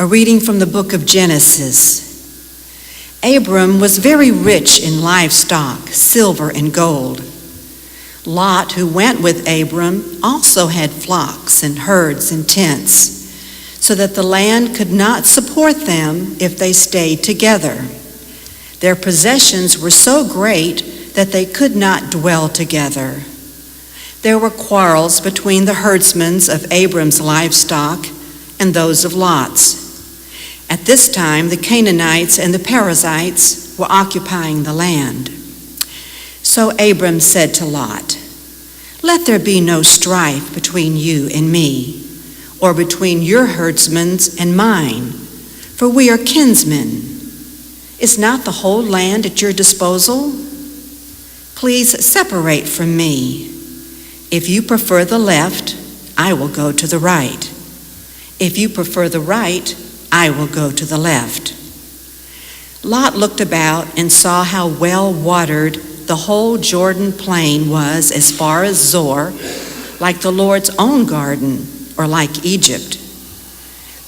A reading from the book of Genesis. Abram was very rich in livestock, silver and gold. Lot, who went with Abram, also had flocks and herds and tents, so that the land could not support them if they stayed together. Their possessions were so great that they could not dwell together. There were quarrels between the herdsmen of Abram's livestock and those of Lot's. At this time, the Canaanites and the Perizzites were occupying the land. So Abram said to Lot, "Let there be no strife between you and me, or between your herdsmen and mine, for we are kinsmen. Is not the whole land at your disposal? Please separate from me. If you prefer the left, I will go to the right. If you prefer the right, I will go to the left." Lot looked about and saw how well watered the whole Jordan plain was as far as Zoar, like the Lord's own garden, or like Egypt.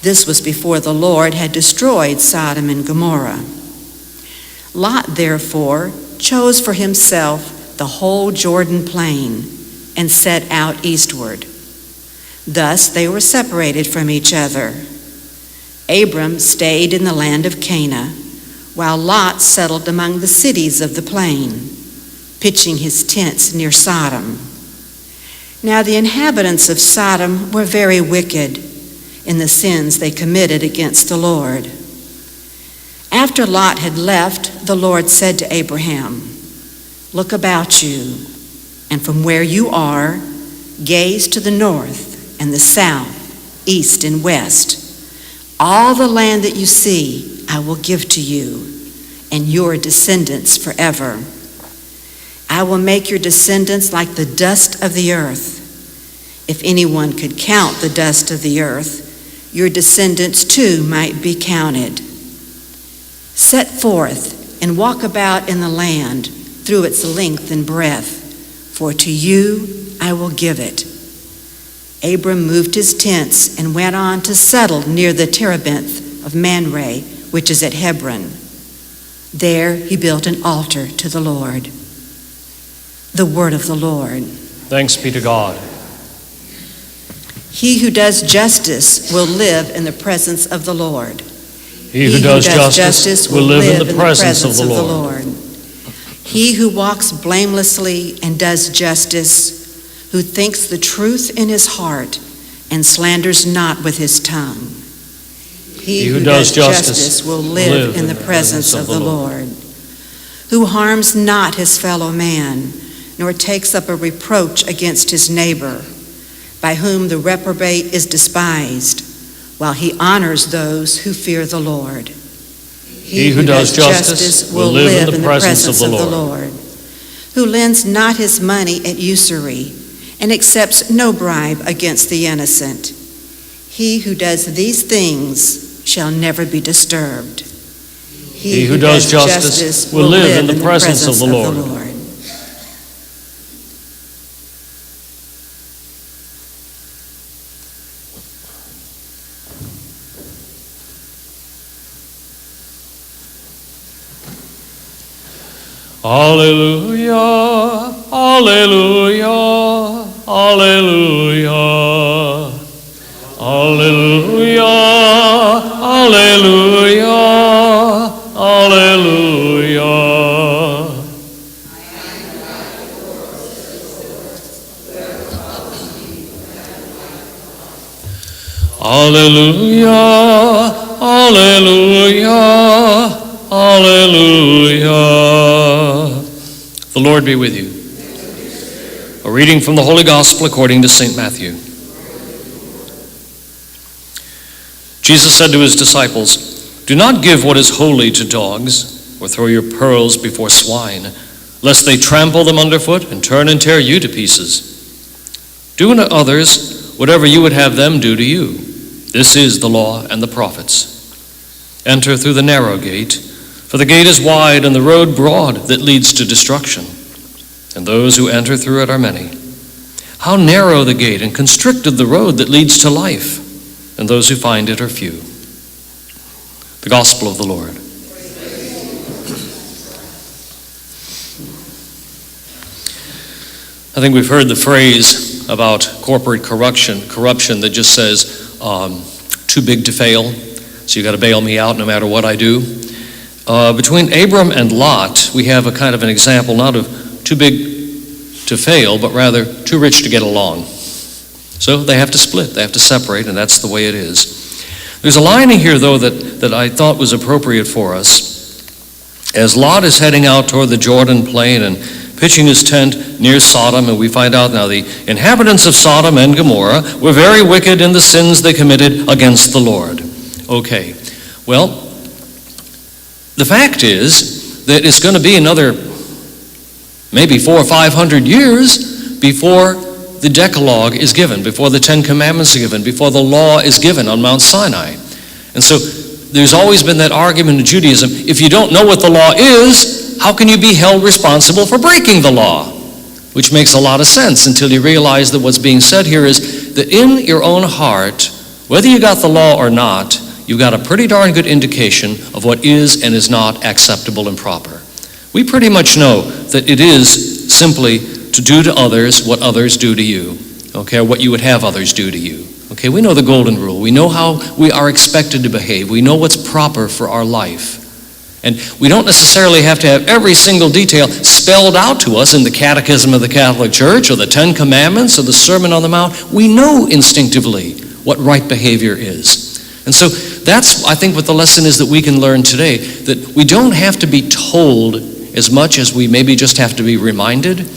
This was before the Lord had destroyed Sodom and Gomorrah. Lot, therefore, chose for himself the whole Jordan plain and set out eastward. Thus they were separated from each other. Abram stayed in the land of Canaan, while Lot settled among the cities of the plain, pitching his tents near Sodom. Now the inhabitants of Sodom were very wicked in the sins they committed against the Lord. After Lot had left, the Lord said to Abraham, "Look about you, and from where you are, gaze to the north and the south, east and west. All the land that you see I will give to you and your descendants forever. I will make your descendants like the dust of the earth. If anyone could count the dust of the earth, your descendants too might be counted. Set forth and walk about in the land through its length and breadth, for to you I will give it." Abram moved his tents and went on to settle near the terebinth of Manre, which is at Hebron. There he built an altar to the Lord. The word of the Lord. Thanks be to God. He who does justice will live in the presence of the Lord. He who does justice will live in the presence of the Lord. He who walks blamelessly and does justice, who thinks the truth in his heart and slanders not with his tongue. He who does justice will live in the presence of the Lord. Who harms not his fellow man, nor takes up a reproach against his neighbor, by whom the reprobate is despised, while he honors those who fear the Lord. He who does justice will live in the presence of the Lord. Who lends not his money at usury, and accepts no bribe against the innocent. He who does these things shall never be disturbed. He who does justice will live in the presence of the Lord. Alleluia, alleluia, alleluia, alleluia, alleluia, alleluia. Alleluia, alleluia, alleluia. The Lord be with you. A reading from the Holy Gospel according to St. Matthew. Jesus said to his disciples, "Do not give what is holy to dogs, or throw your pearls before swine, lest they trample them underfoot and turn and tear you to pieces. Do unto others whatever you would have them do to you. This is the law and the prophets. Enter through the narrow gate, for the gate is wide and the road broad that leads to destruction, and those who enter through it are many. How narrow the gate and constricted the road that leads to life, and those who find it are few. The gospel of the Lord. I think we've heard the phrase about corporate corruption that just says, too big to fail, so you got to bail me out no matter what I do. Between Abram and Lot, we have a kind of an example, not of too big to fail, but rather too rich to get along. So they have to split, they have to separate, and that's the way it is. There's a line in here, though, that I thought was appropriate for us. As Lot is heading out toward the Jordan plain and pitching his tent near Sodom, and we find out now the inhabitants of Sodom and Gomorrah were very wicked in the sins they committed against the Lord. Okay, well, the fact is that it's going to be another maybe 400 or 500 years before the Decalogue is given, before the Ten Commandments are given, before the law is given on Mount Sinai. And so there's always been that argument in Judaism, if you don't know what the law is, how can you be held responsible for breaking the law? Which makes a lot of sense until you realize that what's being said here is that in your own heart, whether you got the law or not, you've got a pretty darn good indication of what is and is not acceptable and proper. We pretty much know that it is simply to do to others what others do to you, okay, or what you would have others do to you. Okay, we know the golden rule. We know how we are expected to behave. We know what's proper for our life. And we don't necessarily have to have every single detail spelled out to us in the Catechism of the Catholic Church or the Ten Commandments or the Sermon on the Mount. We know instinctively what right behavior is. And so that's, I think, what the lesson is that we can learn today, that we don't have to be told as much as we maybe just have to be reminded,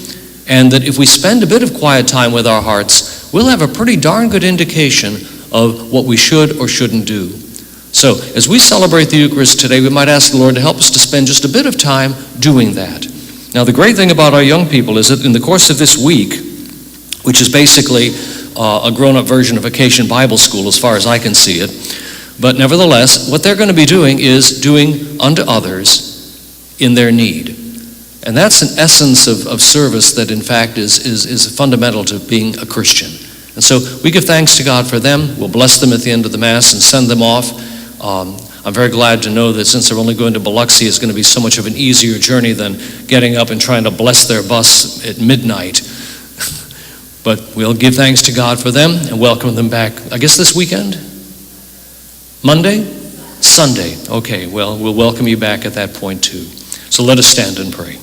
and that if we spend a bit of quiet time with our hearts, we'll have a pretty darn good indication of what we should or shouldn't do. So, as we celebrate the Eucharist today, we might ask the Lord to help us to spend just a bit of time doing that. Now, the great thing about our young people is that in the course of this week, which is basically a grown-up version of Vacation Bible School as far as I can see it, but nevertheless, what they're going to be doing is doing unto others in their need. And that's an essence of service that, in fact, is fundamental to being a Christian. And so we give thanks to God for them. We'll bless them at the end of the Mass and send them off. I'm very glad to know that since they're only going to Biloxi, it's going to be so much of an easier journey than getting up and trying to bless their bus at midnight. But we'll give thanks to God for them and welcome them back, I guess this weekend? Monday? Sunday. Okay, well, we'll welcome you back at that point too. So let us stand and pray.